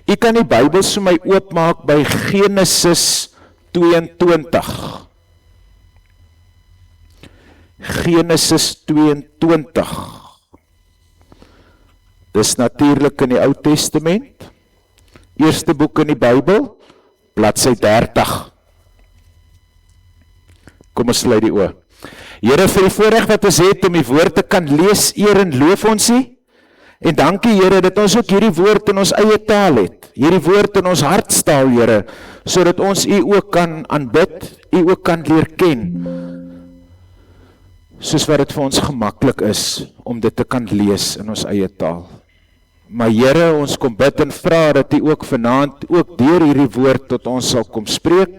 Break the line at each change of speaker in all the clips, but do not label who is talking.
U kan die Bybels vir my oopmaak by Genesis 22. Genesis 22. Dis natuurlik in die Ou Testament. Eerste boek in die Bybel, bladsy 30. Kom ons sluit die oë. Here, vir die voorreg wat ons het om die woord te kan lees, eer en loof ons U. En dankie Here, dat ons ook hierdie woord in ons eie taal het. Hierdie woord in ons hartstaal, Here, sodat ons U ook kan aanbid, U ook kan leer ken. Soos wat dit vir ons gemaklik is om dit te kan lees in ons eie taal. Maar Here, ons kom bid en vra dat U ook vanaand ook deur hierdie woord tot ons sal kom spreek,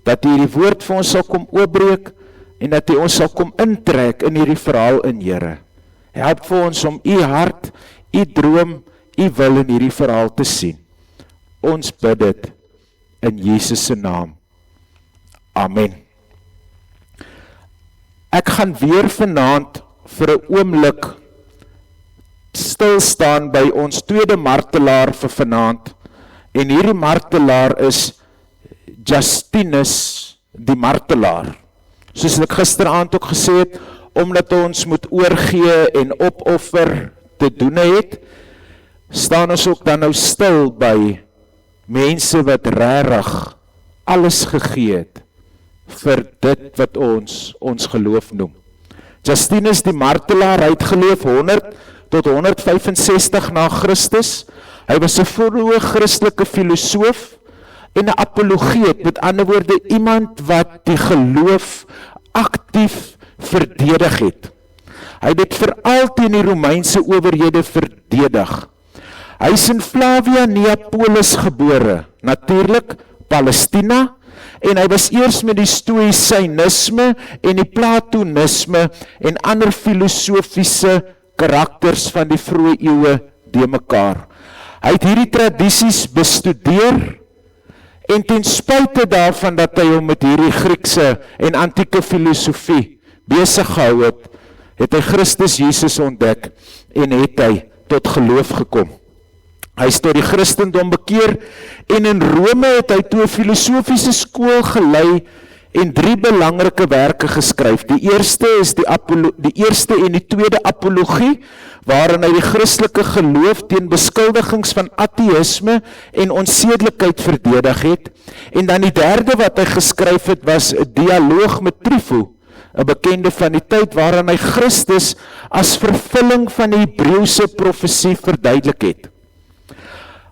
dat U hierdie woord vir ons sal kom oopbreek en dat U ons sal kom intrek in hierdie verhaal in Here. Help vir ons om U hart, U droom, U wil in hierdie verhaal te sien. Ons bid dit in Jesus se naam. Amen. Ek gaan weer vanaand vir 'n oomblik stil staan by ons tweede martelaar vir vanaand. En hierdie martelaar is Justinus die martelaar. Soos ek gisteraand ook gesê het, omdat ons moet oorgee en opoffer te doen het, staan ons ook dan nou stil by mense wat regtig alles gegee het vir dit wat ons geloof noem. Justinus die martelaar, hy het geleef 100 tot 165 na Christus. Hy was 'n vroeë Christelike filosoof en 'n apologeet, met ander woorde iemand wat die geloof aktief verdedig het. Hy het dit veral teen die Romeinse owerhede verdedig. Hy is in Flavia Neapolis gebore, natuurlik Palestina, en hy was eers met die stoïsynisme en die platonisme en ander filosofiese karakters van die vroeë eeue de mekaar. Hy het hierdie tradisies bestudeer en ten spyte daarvan dat hy hom met hierdie Griekse en antieke filosofie besig gehou het, het hy Christus Jesus ontdek en het hy tot geloof gekom. Hy is tot die Christendom bekeer en in Rome het hy toe 'n filosofiese skool gelei en 3 belangrike werke geskryf. Die eerste is die eerste en die tweede apologie, waarin hy die Christelike geloof teen beskuldigings van ateïsme en onsedelikheid verdedig het. En dan die derde wat hy geskryf het was 'n dialoog met Tryfo, 'n bekende van die tyd, waarin hy Christus as vervulling van die Hebreëse profesie verduidelik het.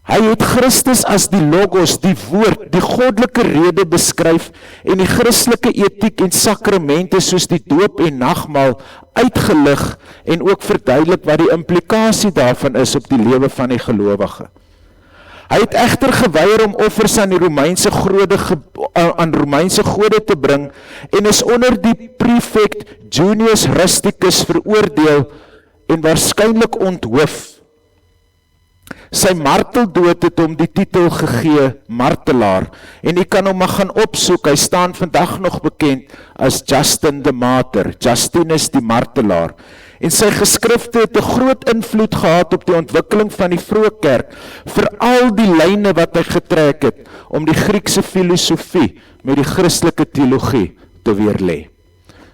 Hy het Christus as die Logos, die woord, die goddelike rede beskryf en die Christelike etiek en sakramente soos die doop en nagmaal uitgelig en ook verduidelik wat die implikasie daarvan is op die lewe van die gelowige. Hy het egter geweier om offers aan die Romeinse gode te bring en is onder die prefect Junius Rusticus veroordeel en waarskynlik onthoof. Sy marteldood het hom die titel gegee martelaar en jy kan hom maar gaan opsoek. Hy staan vandag nog bekend as Justin the Martyr, Justinus die martelaar. En sy geskrifte het 'n groot invloed gehad op die ontwikkeling van die vroeë kerk, veral die lyne wat hy getrek het om die Griekse filosofie met die Christelike teologie te weerlê.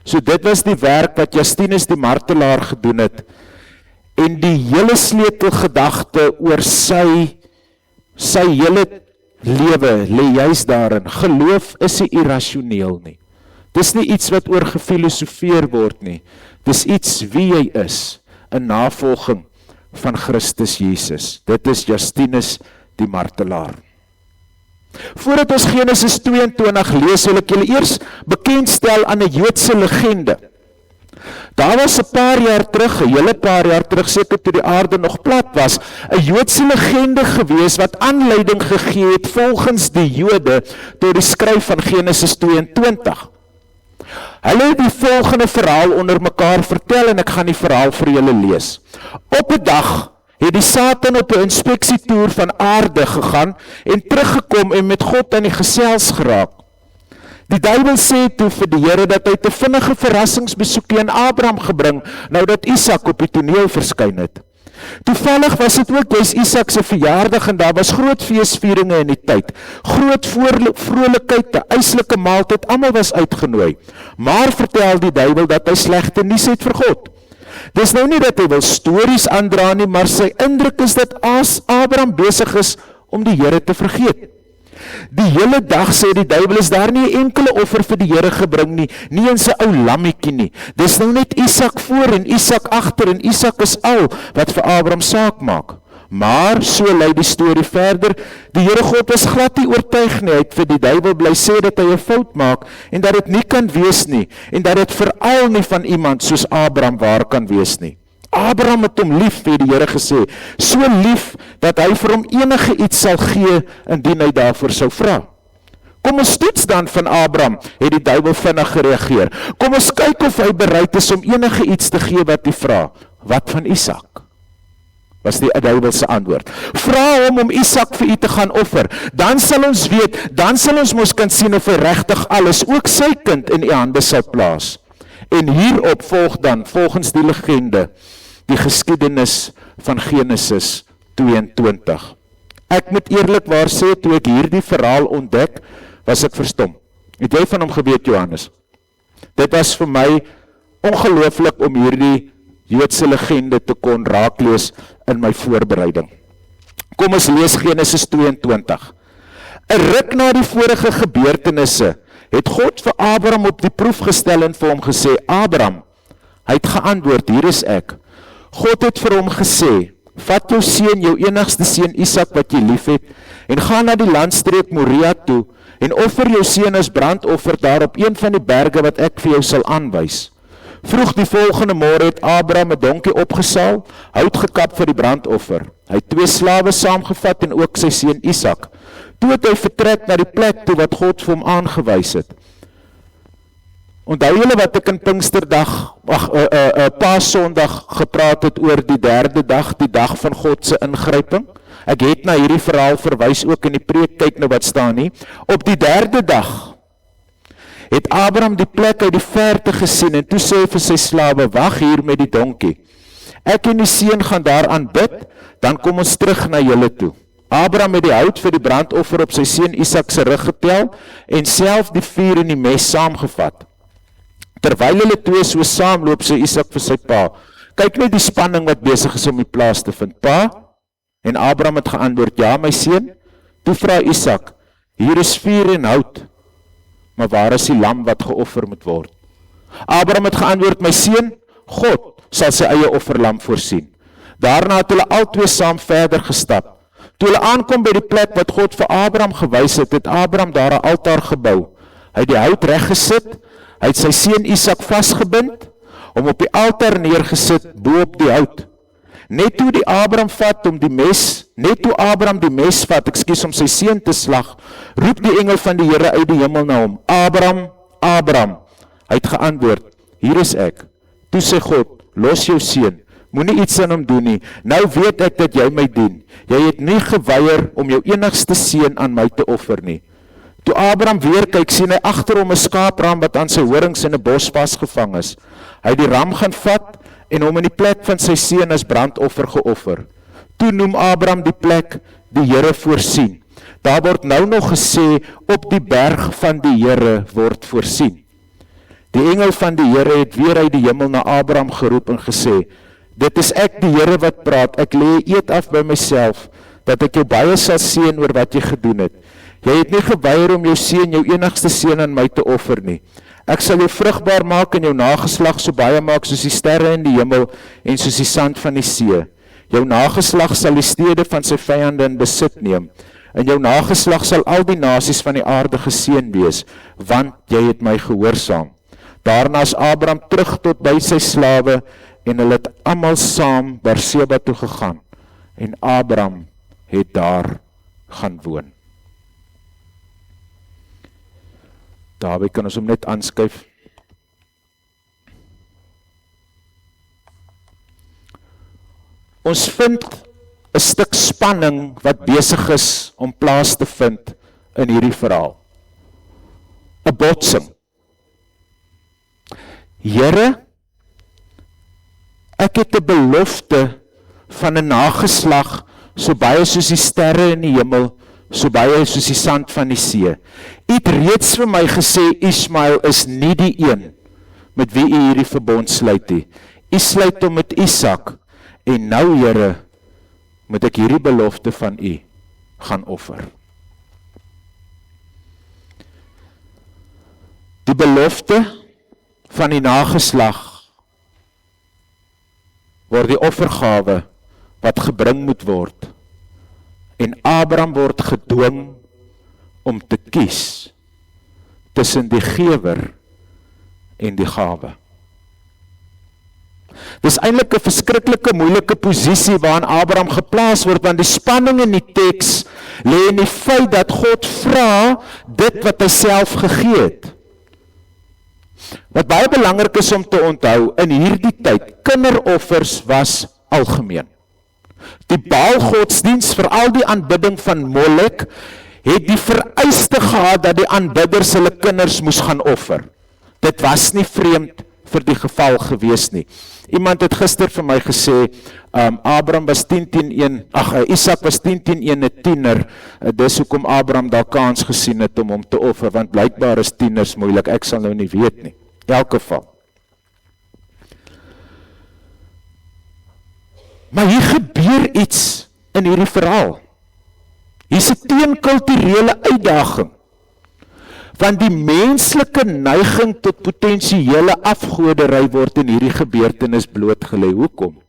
So dit was die werk wat Justinus die martelaar gedoen het. En die hele sleutelgedagte oor sy hele lewe lê juis daarin. Geloof is nie irrasioneel nie. Dis nie iets wat oor gefilosofeer word nie. Dis iets wie jy is, 'n navolging van Christus Jesus. Dit is Justinus die martelaar. Voordat ons Genesis 22 lees, wil ek julle eers bekendstel aan 'n Joodse legende. Daar was 'n paar jaar terug, 'n hele paar jaar terug, seker toe die aarde nog plat was, 'n Joodse legende gewees wat aanleiding gegee het volgens die Jode tot die skryf van Genesis 22. Hulle het die volgende verhaal onder mekaar vertel en ek gaan die verhaal vir julle lees. Op 'n dag het die Satan op 'n inspeksietoer van aarde gegaan en teruggekom en met God aan die gesels geraak. Die duiwel sê toe vir die Here dat hy te vinnige verrassingsbesoekie aan Abraham gebring, nou dat Isak op die toneel verskyn het. Toevallig was dit ook juist Isak se verjaardag en daar was groot feesvieringe in die tyd. Groot vrolikheid, 'n eislike maaltyd, almal was uitgenooi. Maar vertel die duiwel dat hy slegte nuus het vir God. Dis nou nie dat hy wil stories aandra nie, maar sy indruk is dat Abraham besig is om die Here te vergeet. Die hele dag sê die duiwel is daar nie 'n enkele offer vir die Here gebring nie, nie eens 'n ou lammetjie nie. Dis nou net Isak voor en Isak agter en Isak is al wat vir Abraham saak maak. Maar so lei die storie verder. Die Here God is glad nie oortuig nie. Hy het vir die duiwel bly sê dat hy 'n fout maak en dat dit nie kan wees nie en dat dit veral nie van iemand soos Abraham waar kan wees nie. Abraham het hom lief, het die Here gesê, so lief dat hy vir hom enige iets sal gee indien hy daarvoor sou vra. Kom ons toets dan van Abraham, het die duiwel vinnig gereageer. Kom ons kyk of hy bereid is om enige iets te gee wat hy vra. Wat van Isak? Was die duiwel se antwoord. Vra hom om Isak vir u te gaan offer. Dan sal ons weet, dan sal ons mos kan sien of hy regtig alles, ook sy kind in u hande sal plaas. En hierop volg dan, volgens die legende, die geskiedenis van Genesis 22. Ek moet eerlikwaar sê, toe ek hierdie verhaal ontdek, was ek verstom. Het jy van hom geweet, Johannes? Dit was vir my ongelooflik om hierdie Joodse legende te kon raaklees in my voorbereiding. Kom ons lees Genesis 22. 'n Ruk na die vorige gebeurtenisse het God vir Abraham op die proef gestel en vir hom gesê, Abraham, hy het geantwoord, hier is ek. God het vir hom gesê, vat jou seun, jou enigste seun Isak wat jy lief het, en ga na die landstreek Moria toe, en offer jou seun as brandoffer daar op een van die berge wat ek vir jou sal aanwys. Vroeg die volgende môre het Abraham 'n donkie opgesaal, hout gekap vir die brandoffer. Hy het 2 slawe saamgevat en ook sy seun Isak. Toe het hy vertrek na die plek toe wat God vir hom aangewys het. Onthou julle wat ek in Pinksterdag, Paasondag gepraat het oor die 3de dag, die dag van God se ingryping? Ek het na hierdie verhaal verwys ook in die preek, kyk nou wat staan nie. Op die 3de dag het Abraham die plek uit die verte gesien en toe sê hy vir sy slawe, wag hier met die donkie. Ek en die seun gaan daaraan bid, dan kom ons terug na julle toe. Abraham het die hout vir die brandoffer op sy seun Isak se rug getel en self die vuur en die mes saamgevat. Terwyl hulle twee so saamloop, sê Isak vir sy pa, kyk net die spanning wat besig is om die plaas te vind, pa? En Abraham het geantwoord, ja my seun. Toe vra Isak, hier is vuur en hout, maar waar is die lam wat geoffer moet word? Abraham het geantwoord, my seun, God sal sy eie offerlam voorsien. Daarna het hulle albei saam verder gestap. Toe hulle aankom by die plek wat God vir Abraham gewys het, het Abraham daar 'n altaar gebou. Hy het die hout reggesit, hy het sy seun Isak vasgebind, hom op die altaar neergesit bo op die hout. Net toe Abraham die mes vat, om sy seun te slag, roep die engel van die Here uit die hemel na hom, Abraham, Abraham. Hy het geantwoord, hier is ek. Toe sê God, los jou seun, moenie iets aan hom doen nie, nou weet ek dat jy my dien. Jy het nie geweier om jou enigste seun aan my te offer nie. Toe Abraham weer kyk, sien hy agter hom 'n skaapram wat aan sy horings in 'n bos vasgevang is. Hy het die ram gaan vat en hom in die plek van sy seun as brandoffer geoffer. Toe noem Abraham die plek die Here voorsien. Daar word nou nog gesê, op die berg van die Here word voorsien. Die engel van die Here het weer uit die hemel na Abraham geroep en gesê, dit is ek die Here wat praat, ek lê eed af by myself, dat ek jou baie sal seën oor wat jy gedoen het. Jy het nie geweier om jou seun, jou enigste seun aan my te offer nie. Ek sal jou vrugbaar maak en jou nageslag so baie maak soos die sterre in die hemel en soos die sand van die see. Jou nageslag sal die stede van sy vyande in besit neem. In jou nageslag sal al die nasies van die aarde geseën wees, want jy het my gehoorsaam. Daarna is Abraham terug tot by sy slawe en hulle het almal saam Berseba toe gegaan. En Abraham het daar gaan woon. Daarby kan ons hom net aanskuif. Ons vind 'n stuk spanning wat besig is om plaas te vind in hierdie verhaal. 'n Botsing. Here, ek het 'n belofte van 'n nageslag, so baie soos die sterre in die hemel, so baie soos die sand van die see. U het reeds vir my gesê, Ismael is nie die een met wie u hierdie verbond sluit nie. U sluit hom met Isak, en nou, Here, moet ek hierdie belofte van u gaan offer. Die belofte van die nageslag word die offergawe wat gebring moet word. En Abraham word gedwing om te kies tussen die gewer en die gawe. Dis eintlik 'n verskriklike moeilike posisie waarin Abraham geplaas word, want die spanning in die teks lê in die feit dat God vra dit wat hy self gegee het. Wat baie belangrik is om te onthou, in hierdie tyd, kinderoffers was algemeen. Die Baal-godsdiens, veral die aanbidding van Molek, het die vereiste gehad dat die aanbidders hulle kinders moes gaan offer. Dit was nie vreemd vir die geval gewees nie. Iemand het gister vir my gesê, Abraham was 10-1, Isak was 10-1 'n tiener, dis hoekom Abraham daar kans gesien het om hom te offer, want blykbaar is tieners moeilik, ek sal nou nie weet nie. In elk geval. Maar hier gebeur iets in hierdie verhaal. Hier's 'n teenkulturele uitdaging. Want die menslike neiging tot potensiële afgodery word in hierdie gebeurtenis blootgelê. Hoekom?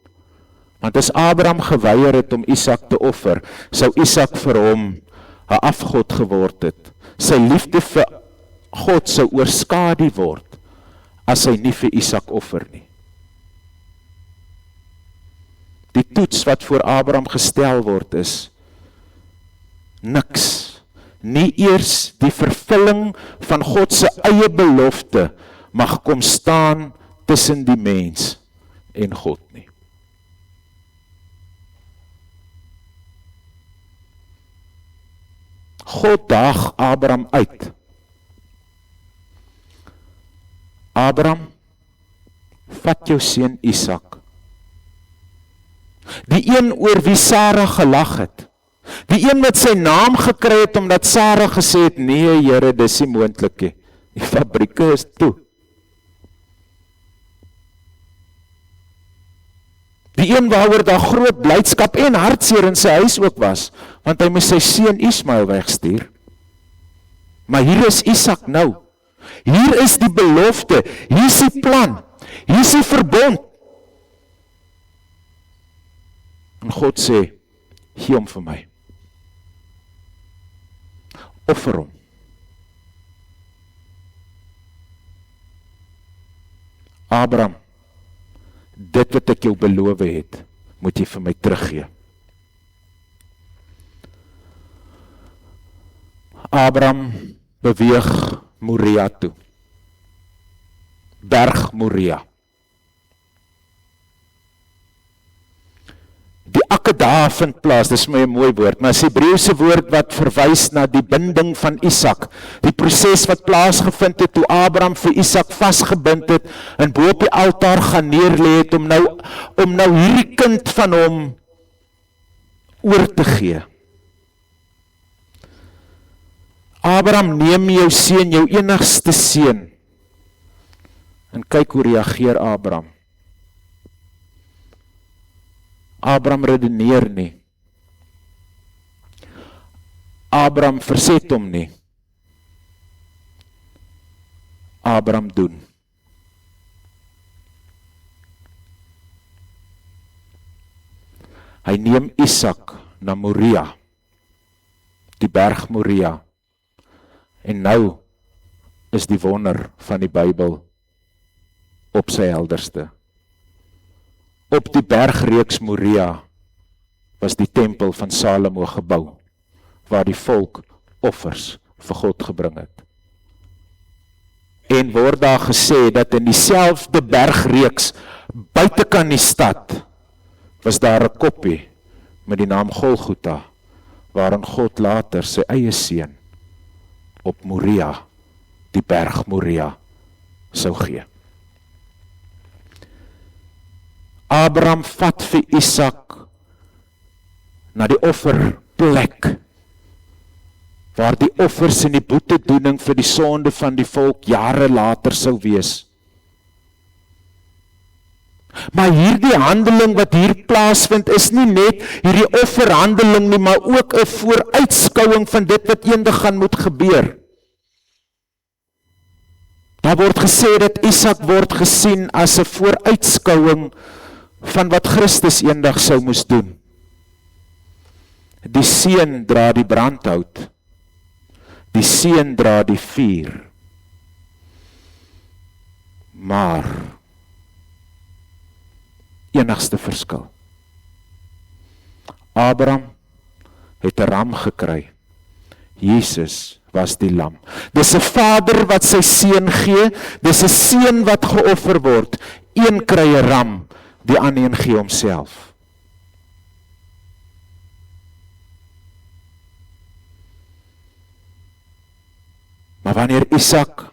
Want as Abraham geweier het om Isak te offer, sou Isak vir hom 'n afgod geword het. Sy liefde vir God sou oorskadu word as hy nie vir Isak offer nie. Die toets wat voor Abraham gestel word is niks. Nie eers die vervulling van God se eie belofte mag kom staan tussen die mens en God nie. God daag Abraham uit. Abraham, vat jou seun Isak. Die een oor wie Sarah gelag het. Die een wat sy naam gekry het omdat Sarah gesê het, nee Here, dis nie moontlik nie. Die fabrieke is toe. Die een waaroor daar groot blydskap en hartseer in sy huis ook was, want hy moes sy seun Ismael wegstuur. Maar hier is Isak nou. Hier is die belofte, hier is die plan, hier is die verbond. En God sê, gee hom vir my. Offer hom. Abraham, dit wat ek jou beloof het, moet jy vir my teruggee. Abraham beweeg Moria toe. Berg Moria. Die akkedaaf vind plaas, dis my 'n mooi woord, maar is die Hebreëse woord wat verwys na die binding van Isak, die proses wat plaasgevind het toe Abraham vir Isak vasgebind het en bo op die altaar gaan neerlê het om nou hierdie kind van hom oor te gee. Abraham, neem jou seun, jou enigste seun, en kyk hoe reageer Abraham. Abraham redeneer nie. Abraham verset hom nie. Abraham doen. Hy neem Isak na Moria, die berg Moria, en nou is die wonder van die Bybel op sy helderste. Op die bergreeks Moria was die tempel van Salomo gebou, waar die volk offers vir God gebring het. En word daar gesê dat in dieselfde bergreeks buitekant die stad was daar 'n koppie met die naam Golgotha, waarin God later sy eie seun op Moria, die berg Moria, sou gee. Abraham vat vir Isak na die offerplek, waar die offers en die boetedoening vir die sonde van die volk jare later sou wees. Maar hierdie handeling wat hier plaasvind is nie net hierdie offerhandeling nie, maar ook 'n vooruitskouing van dit wat eendag gaan moet gebeur. Daar word gesê dat Isak word gesien as 'n vooruitskouing van wat Christus eendag sou moes doen. Die seun dra die brandhout. Die seun dra die vuur. Maar enigste verskil. Abraham het 'n ram gekry. Jesus was die lam. Dis 'n vader wat sy seun gee, dis 'n seun wat geoffer word. Een kry 'n ram, die ander een gee homself. Maar wanneer Isak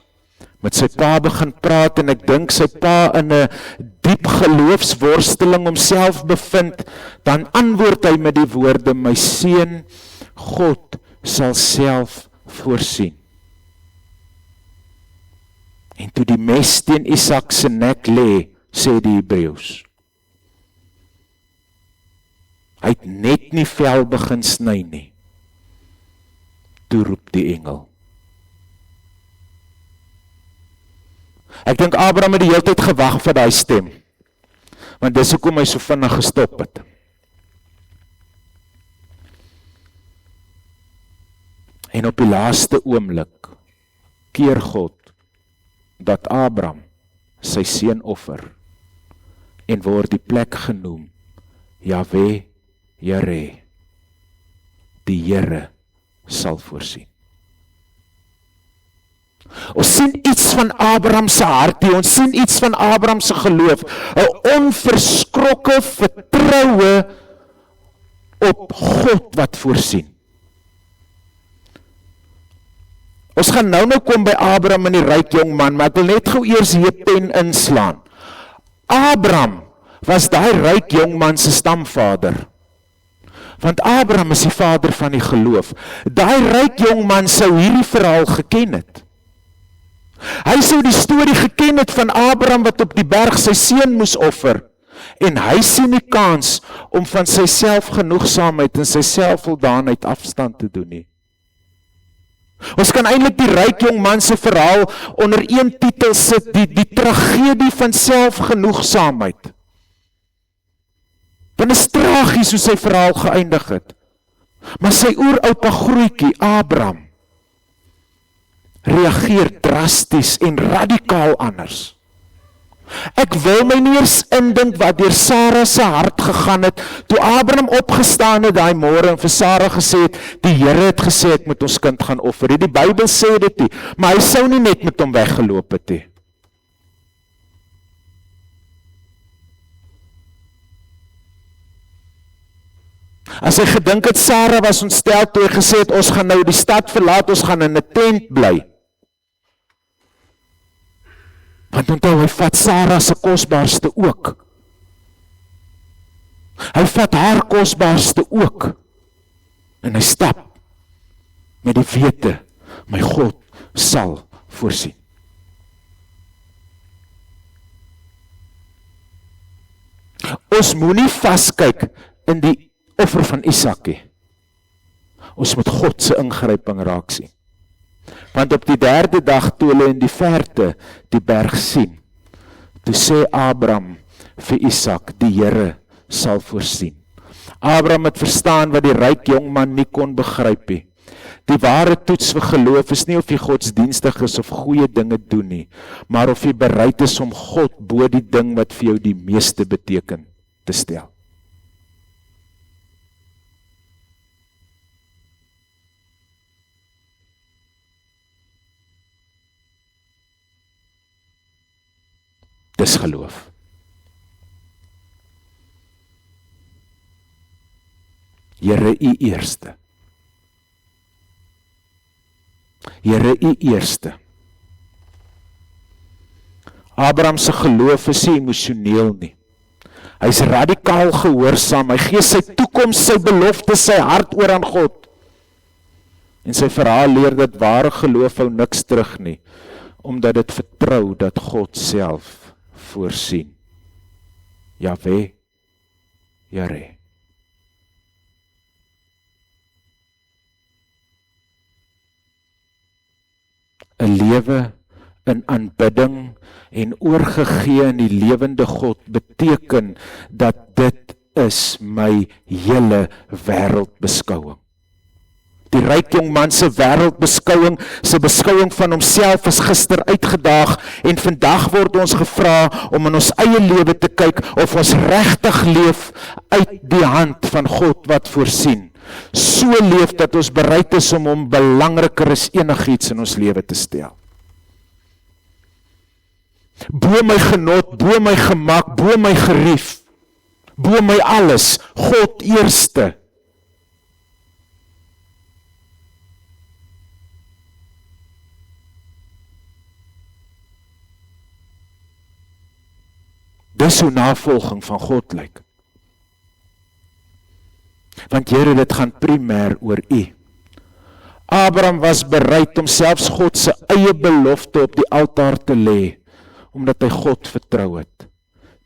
met sy pa begin praat, en ek dink sy pa in 'n diep geloofsworsteling homself bevind, dan antwoord hy met die woorde, my seun, God sal self voorsien. En toe die mes teen Isak se nek lê, sê die Hebreërs, hy het net nie vel begin sny nie. Toe roep die engel. Ek dink Abraham het die hele tyd gewag vir daai stem, want dis hoekom hy so vinnig gestop het. En op die laaste oomblik keer God dat Abraham sy seun offer en word die plek genoem Jahwe Jare. Die Here sal voorsien. Ons sien iets van Abraham se hart hier, ons sien iets van Abraham se geloof, 'n onverskrokke vertroue op God wat voorsien. Ons gaan nou kom by Abraham en die ryk jong man, maar ek wil net gou eers hier pen inslaan. Abraham was daai ryk jong man se stamvader. Want Abraham is die vader van die geloof. Daai ryk jong man sou hierdie verhaal geken het. Hy sou die storie geken het van Abraham wat op die berg sy seun moes offer. En hy sien die kans om van sy selfgenoegsaamheid en sy selfvoldaanheid afstand te doen nie. Ons kan eintlik die ryk jong man se verhaal onder een titel sit, die tragedie van selfgenoegsaamheid. Want is tragies hoe sy verhaal geëindig het. Maar sy oeroupa grootjie, Abraham, reageer drasties en radikaal anders. Ek wil my nie eens indink wat deur Sarah se hart gegaan het, toe Abraham opgestaan het daai môre en vir Sarah gesê het, die Here het gesê ek moet ons kind gaan offer. Die Bybel sê dit nie, maar hy sou nie net met hom weggeloop het nie. As hy gedink het, Sarah was ontstel toe hy gesê het, ons gaan nou die stad verlaat, ons gaan in 'n tent bly. Want onthou, hy vat Sarah se kosbaarste ook. Hy vat haar kosbaarste ook. En hy stap met die wete, my God sal voorsien. Ons moenie vaskyk in die offer van Isak nie. Ons moet God se ingryping raak sien. Want op die 3de dag toe hulle in die verte die berg sien, toe sê Abraham vir Isak, die Here sal voorsien. Abraham het verstaan wat die ryk jong man nie kon begryp nie. Die ware toets vir geloof is nie of jy godsdienstig is of goeie dinge doen nie, maar of jy bereid is om God bo die ding wat vir jou die meeste beteken te stel. Dis geloof. Here, U eerste. Here, U eerste. Abraham se geloof is nie emosioneel nie. Hy's radikaal gehoorsaam, hy gee sy toekoms, sy belofte, sy hart oor aan God. En sy verhaal leer dat ware geloof hou niks terug nie, omdat dit vertrou dat God self voorsien. Jahwe, Jare. 'n lewe in aanbidding en oorgegee aan die lewende God beteken dat dit is my hele wêreldbeskouing. Die ryk jong man se wêreldbeskouing, sy beskouing van homself is gister uitgedaag en vandag word ons gevra om in ons eie lewe te kyk of ons regtig leef uit die hand van God wat voorsien. So leef dat ons bereid is om hom belangriker as enigiets in ons lewe te stel. Bo my genot, bo my gemak, bo my gerief, bo my alles, God eerste. Dis hoe navolging van God lyk. Want Here, dit gaan primêr oor U. Abraham was bereid om selfs God se eie belofte op die altaar te lê, omdat hy God vertrou het.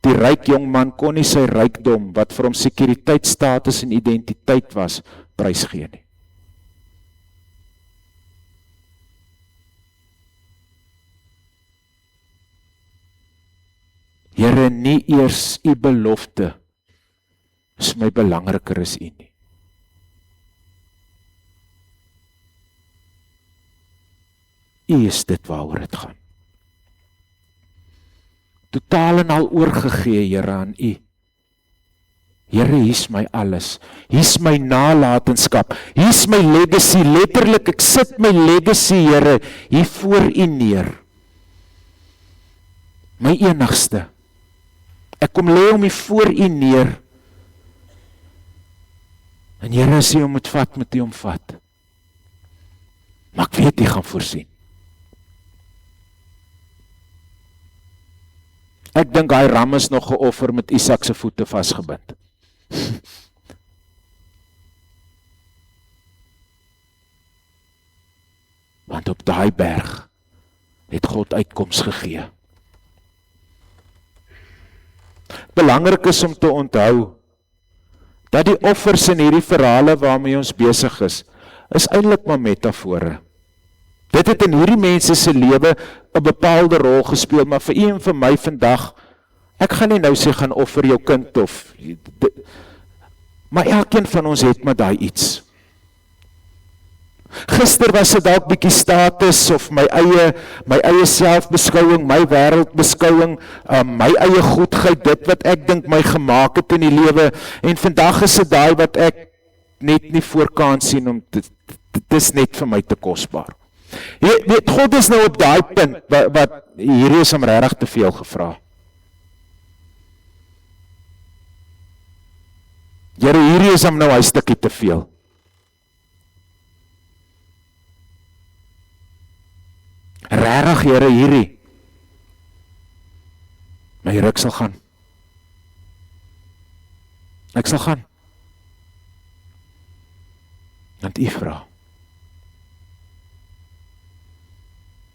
Die ryk jong man kon nie sy rykdom, wat vir hom sekuriteit, status en identiteit was, prysgee nie. Here, nie eers U belofte is my belangriker as U nie. U is dit waaroor dit gaan. Totaal en al oorgegee, Here, aan U. Here, hier's my alles. Hier's my nalatenskap. Hier's my legacy. Letterlik, ek sit my legacy, Here, hier voor U neer. My enigste. Ek kom lê hom hier voor U neer. En Here, as U hom moet vat, moet U hom vat. Maar ek weet U gaan voorsien. Ek dink daai ram is nog geoffer met Isak se voete vasgebind. Want op daai berg het God uitkoms gegee. Belangrik is om te onthou dat die offers in hierdie verhale waarmee ons besig is eintlik maar metafore. Dit het in hierdie mense se lewe 'n bepaalde rol gespeel, maar vir u en vir my vandag, ek gaan nie nou sê gaan offer jou kind of, maar elkeen van ons het maar daai iets. Gister was dit dalk bietjie status of my eie selfbeskouing, my wêreldbeskouing, my eie goedheid, dit wat ek dink my gemaak het in die lewe, en vandag is dit daai wat ek net nie voor kan sien om dit is net vir my te kosbaar. Jy weet, God is nou op daai punt wat hierdie is om regtig te veel gevra. Here, hierdie is om nou 'n stukkie te veel. Regtig, Here, hierdie. My Here, ek sal gaan. Ek sal gaan. Want U vra.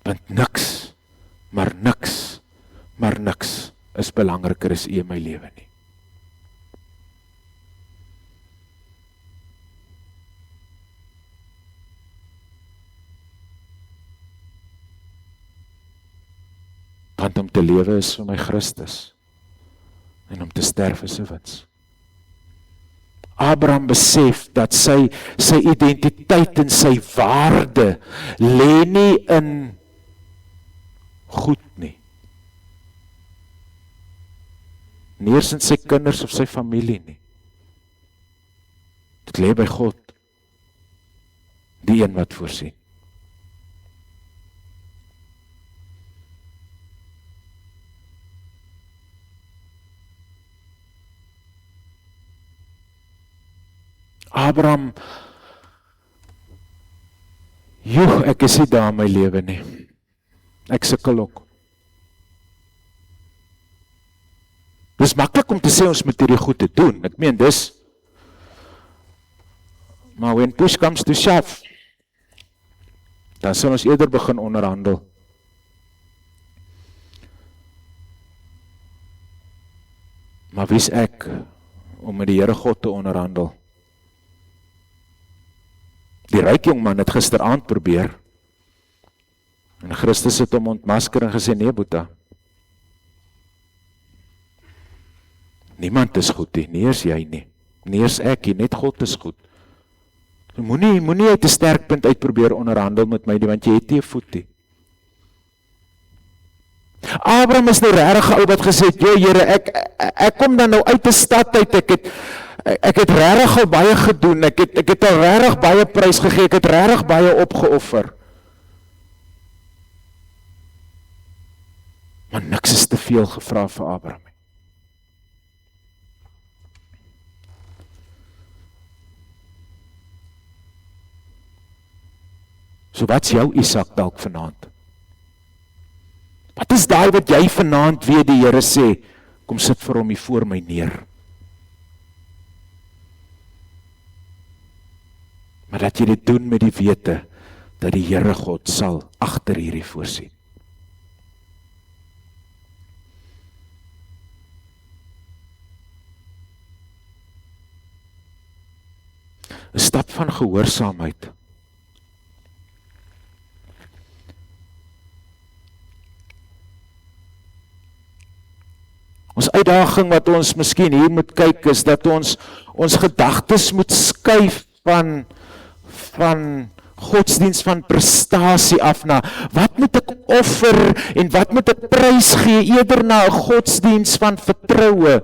Want niks, maar niks is belangriker as U in my lewe nie. Want om te lewe is vir my Christus, en om te sterf is 'n wins. Abraham besef dat sy identiteit en sy waarde lê nie in goed nie. Nie eers in sy kinders of sy familie nie. Dit lê by God, die een wat voorsien. Abraham, ek is nie daar in my lewe nie. Ek sukkel ook. Dis maklik om te sê ons moet hierdie goed te doen. Ek meen dis, maar when push comes to shove, dan sal ons eerder begin onderhandel. Maar wie is ek om met die Here God te onderhandel? Die ryk jongman het gisteraand probeer, en Christus het hom ontmasker en gesê, nee Boeta, niemand is goed nie, nie eens jy nie, nie eens ek nie, net God is goed. Moenie uit 'n sterkpunt uit probeer onderhandel met my nie, want jy het nie 'n voet nie. Abraham is nou regtig 'n ou wat gesê het, Here, ek kom dan nou uit 'n stad uit, ek het regtig al baie gedoen, ek het al regtig baie prys gegee, ek het regtig baie opgeoffer. Maar niks is te veel gevra vir Abraham. So wat's jou Isak dalk vanaand? Wat is daai wat jy vanaand weet die Here sê, kom sit vir hom hier voor my neer. Maar dat jy dit doen met die wete, dat die Here God sal agter hierdie voorsien. 'n stap van gehoorsaamheid. Ons uitdaging wat ons miskien hier moet kyk is dat ons gedagtes moet skuif van godsdienst van prestasie af na wat moet ek offer en wat moet ek prys gee eerder na 'n godsdienst van vertroue.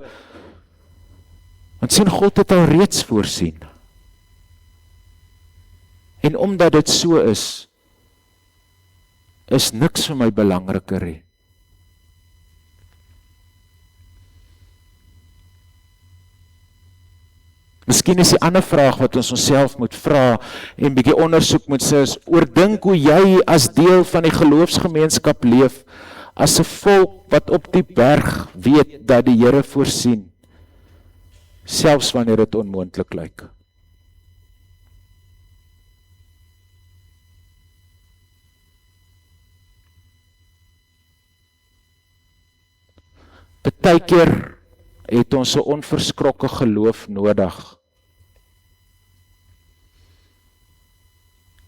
Want sien, God het al reeds voorsien. En omdat dit so is niks vir my belangriker nie. Miskien is die ander vraag wat ons onsself moet vra en bietjie ondersoek moet sê is, oordink hoe jy as deel van die geloofsgemeenskap leef, as 'n volk wat op die berg weet dat die Here voorsien, selfs wanneer dit onmoontlik lyk. Partykeer het ons 'n onverskrokke geloof nodig.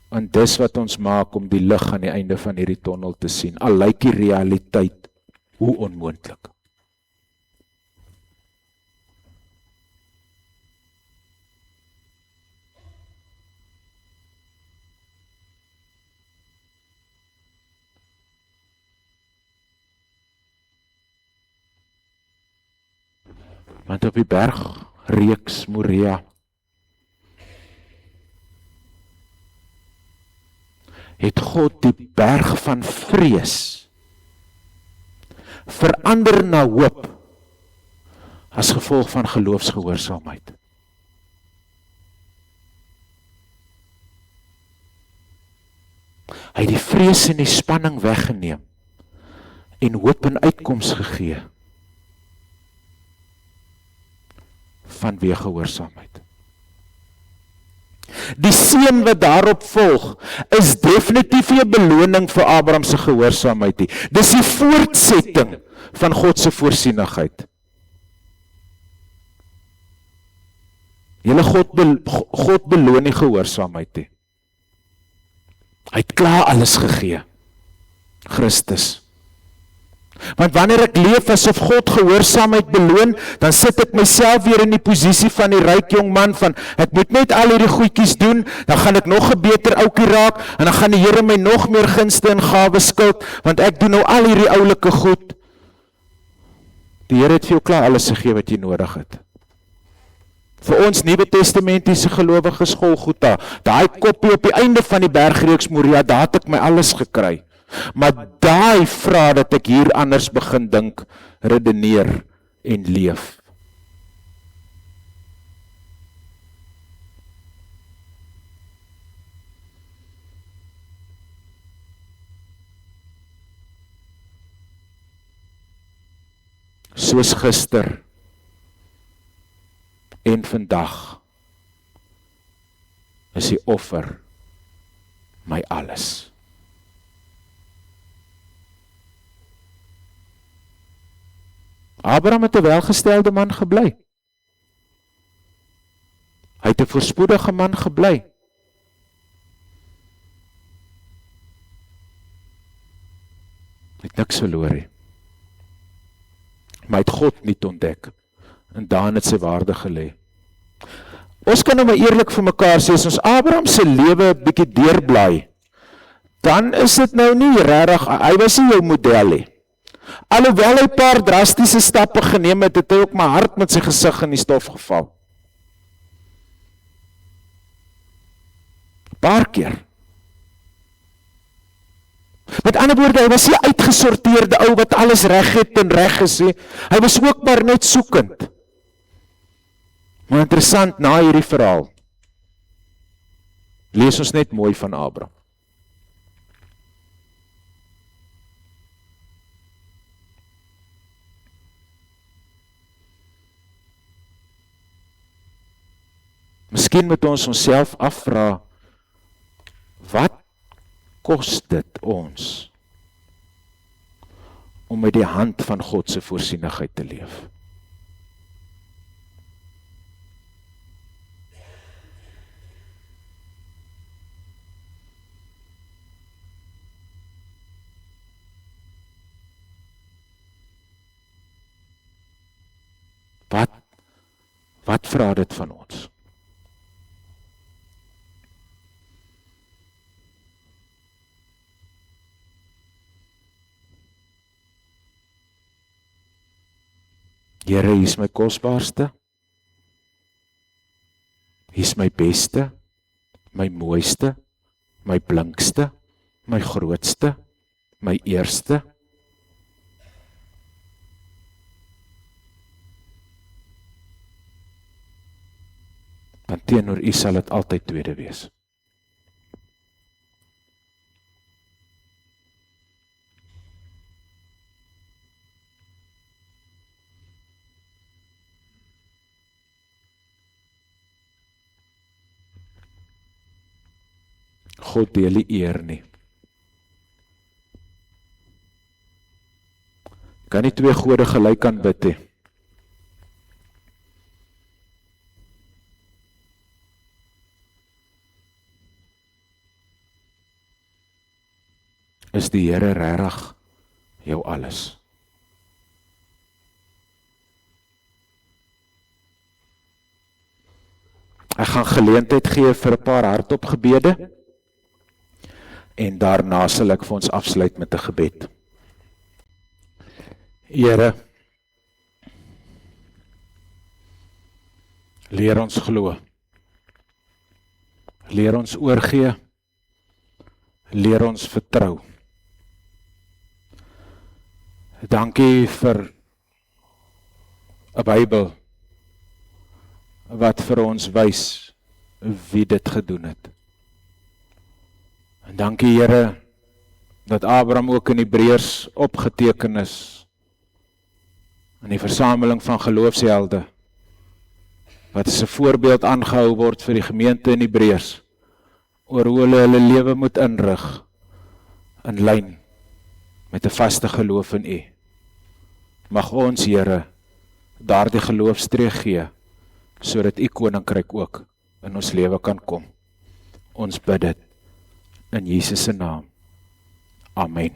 En dis wat ons maak om die lig aan die einde van hierdie tonnel te sien. Al lyk die realiteit hoe onmoontlik. Want op die berg reeks Moria het God die berg van vrees verander na hoop as gevolg van geloofsgehoorsaamheid. Hy het die vrees en die spanning weggeneem en hoop en uitkoms gegee vanweë gehoorsaamheid. Die seën wat daarop volg, is definitief nie 'n beloning vir Abraham se gehoorsaamheid nie. Dis die voortsetting van God se voorsienigheid. Julle God beloon nie gehoorsaamheid nie. Hy het klaar alles gegee. Christus. Want wanneer ek leef asof God gehoorsaamheid beloon, dan sit ek myself weer in die posisie van die ryk jong man van, ek moet net al hierdie goedjies doen, dan gaan ek nog 'n beter oukie raak, en dan gaan die Here my nog meer gunste en gawes skuld, want ek doen nou al hierdie oulike goed. Die Here het vir jou klaar alles gegee wat jy nodig het. Vir ons Nuwe Testamentiese gelowiges Golgotha, daai koppie op die einde van die bergreeks Moria, daar het ek my alles gekry. Maar daai vra dat ek hier anders begin dink, redeneer en leef. Soos gister en vandag is die offer my alles. Abraham het 'n welgestelde man gebly. Hy het 'n voorspoedige man gebly. Hy het niks verloor nie. Maar hy het God nie ontdek. En daarin het sy waarde gelê. Ons kan nou maar eerlik vir mekaar sê, as ons Abraham se lewe 'n bietjie deurblaai, dan is dit nou nie regtig, hy was nie jou model nie. Alhoewel hy 'n paar drastiese stappe geneem het, het hy ook maar hard met sy gesig in die stof geval. 'n Paar keer. Met ander woorde, hy was nie uitgesorteerde ou wat alles reg het en reg is nie. Hy was ook maar net soekend. Maar interessant, na hierdie verhaal, lees ons net mooi van Abraham. Miskien moet ons onsself afvra, wat kos dit ons om met die hand van God se voorsienigheid te leef? Wat vra dit van ons? Here, hier is my kosbaarste, hier is my beste, my mooiste, my blinkste, my grootste, my eerste. Want teenoor U sal dit altyd tweede wees. God deel die eer nie. Kan nie twee gode gelyk aanbid nie. Is die Here regtig jou alles? Ek gaan geleentheid gee vir 'n paar hardopgebede en daarna sal ek vir ons afsluit met 'n gebed. Here, leer ons glo. Leer ons oorgee. Leer ons vertrou. Dankie vir 'n Bybel wat vir ons wys wie dit gedoen het. En dankie Here dat Abraham ook in Hebreërs opgeteken is in die versameling van geloofshelde wat as 'n voorbeeld aangehou word vir die gemeente in Hebreërs oor hoe hulle lewe moet inrig in lyn met 'n vaste geloof in U. Mag ons Here daardie geloofstree gee sodat U koninkryk ook in ons lewe kan kom. Ons bid dit in Jesus se naam. Amen.